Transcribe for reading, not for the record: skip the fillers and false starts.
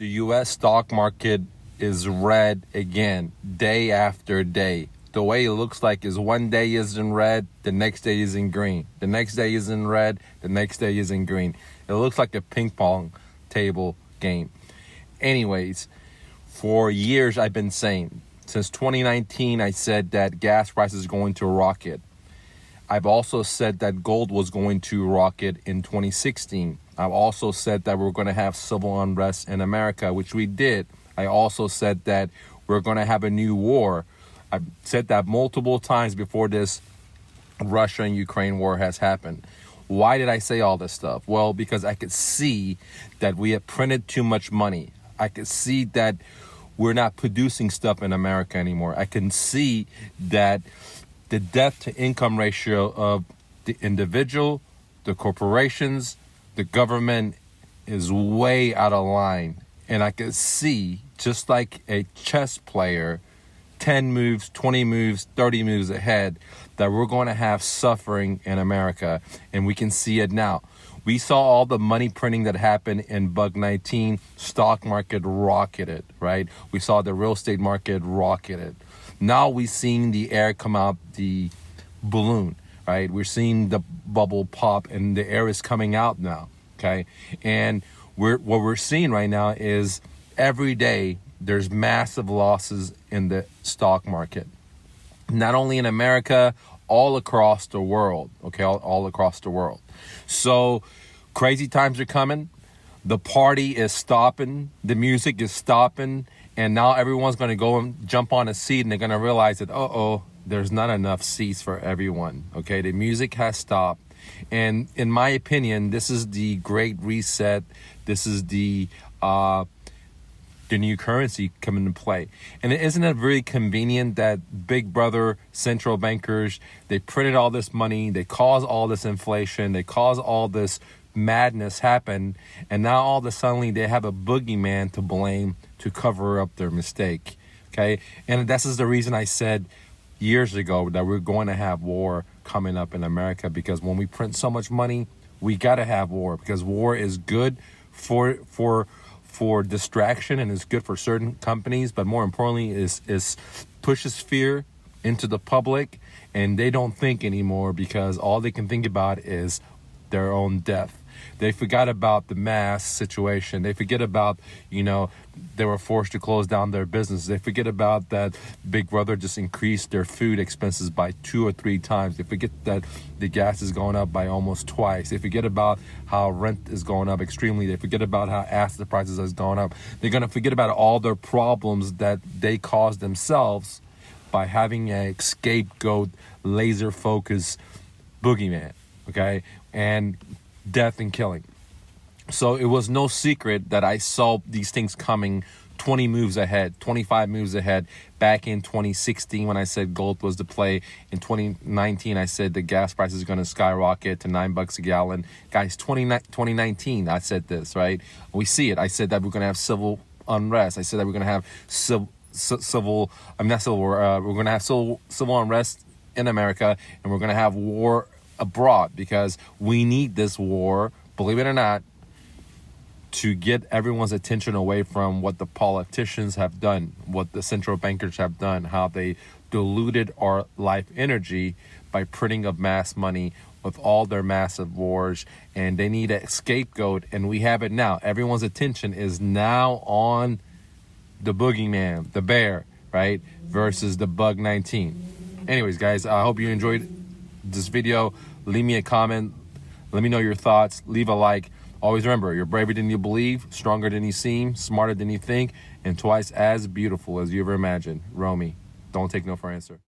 The U.S. stock market is red again, day after day. The way it looks like is one day is in red, the next day is in green. The next day is in red, the next day is in green. It looks like a ping pong table game. Anyways, for years I've been saying, since 2019, I said that gas prices is going to rocket. I've also said that gold was going to rocket in 2016. I've also said that we're going to have civil unrest in America, which we did. I also said that we're going to have a new war. I've said that multiple times before this Russia and Ukraine war has happened. Why did I say all this stuff? Well, because I could see that we have printed too much money. I could see that we're not producing stuff in America anymore. I can see that the debt to income ratio of the individual, the corporations, the government is way out of line. And I could see, just like a chess player, 10 moves, 20 moves, 30 moves ahead, that we're going to have suffering in America. And we can see it now. We saw all the money printing that happened in Bug 19. Stock market rocketed, right? We saw the real estate market rocketed. Now we're seeing the air come out the balloon, right? We're seeing the bubble pop and the air is coming out now, okay? And what we're seeing right now is every day there's massive losses in the stock market. Not only in America, all across the world, okay? All across the world. So crazy times are coming. The party is stopping. The music is stopping. And now everyone's going to go and jump on a seat and they're going to realize that, there's not enough seats for everyone. Okay, the music has stopped. And in my opinion, this is the great reset. This is the new currency coming into play. And isn't it really convenient that big brother central bankers, they printed all this money, they caused all this inflation, they caused all this madness happen, and now all of a sudden they have a boogeyman to blame to cover up their mistake. Okay, and this is the reason I said years ago that we're going to have war coming up in America, because when we print so much money, we got to have war, because war is good for distraction and is good for certain companies, but more importantly is pushes fear into the public, and they don't think anymore because all they can think about is their own death. They forgot about the mass situation. They forget about, they were forced to close down their business. They forget about that Big Brother just increased their food expenses by 2 or 3 times. They forget that the gas is going up by almost twice. They forget about how rent is going up extremely. They forget about how asset prices has gone up. They're going to forget about all their problems that they caused themselves by having a scapegoat, laser-focused boogeyman, okay? And death and killing. So it was no secret that I saw these things coming 20 moves ahead, 25 moves ahead. Back in 2016, when I said gold was the play. In 2019, I said the gas price is going to skyrocket to $9 a gallon. Guys, 2019, I said this, right? We see it. I said that we're going to have civil unrest. I said that we're going to have civil unrest in America, and we're going to have war abroad, because we need this war, believe it or not, to get everyone's attention away from what the politicians have done, what the central bankers have done, how they diluted our life energy by printing of mass money with all their massive wars. And they need a scapegoat, and we have it now. Everyone's attention is now on the boogeyman, the bear, right, versus the Bug 19. Anyways, guys, I hope you enjoyed this video. Leave me a comment. Let me know your thoughts. Leave a like. Always remember, you're braver than you believe, stronger than you seem, smarter than you think, and twice as beautiful as you ever imagined. Romy, don't take no for an answer.